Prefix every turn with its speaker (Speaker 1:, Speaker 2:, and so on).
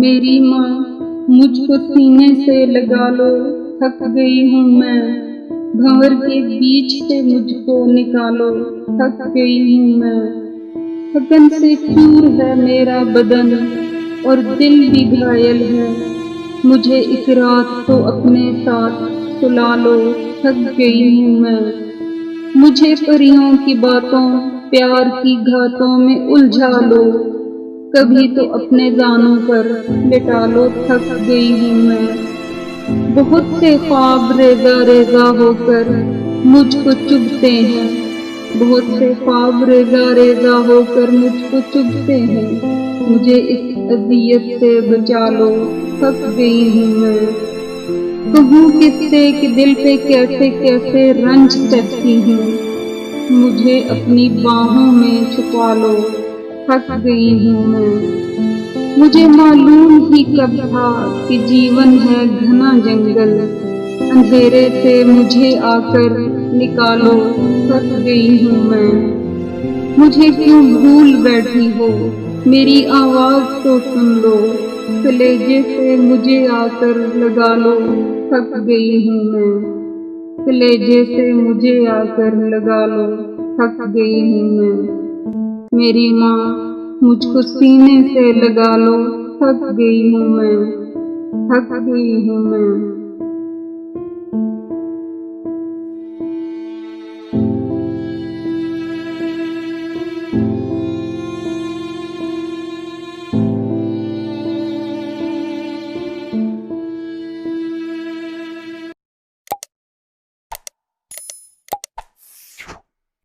Speaker 1: मेरी माँ मुझको सीने से लगा लो, थक गई हूँ मैं। भंवर के बीच से मुझको निकालो, थक गई हूँ मैं। थकन से चूर है मेरा बदन और दिल भी घायल है। मुझे इस रात को अपने साथ सुला लो, थक गई हूँ मैं। मुझे परियों की बातों, प्यार की घातों में उलझा लो। कभी तो अपने दानों पर लिटा लो, थक गई हूँ मैं। बहुत से ख्वाब रेजा रेजा होकर मुझको चुभते हैं। बहुत से ख्वाब रेजा रेजा होकर मुझको चुभते हैं। मुझे इस अज़ियत से बचा लो, थक गई हूँ मैं। कहूँ किससे कि दिल पे कैसे कैसे रंज चढ़ती हूँ। मुझे अपनी बाहों में छुपा लो, थक गई हूँ मैं। मुझे मालूम ही कब था कि जीवन है घना जंगल। अंधेरे से मुझे आकर निकालो, थक गई हूँ मैं। मुझे क्यों भूल बैठी हो, मेरी आवाज़ तो सुन लो। कलेजे से मुझे आकर लगा लो, थक गई हूँ मैं। कलेजे से मुझे आकर लगा लो, थक गई हूँ मैं। मेरी माँ मुझको सीने से लगा लो, थक गई हूँ मैं, थक गई हूँ मैं।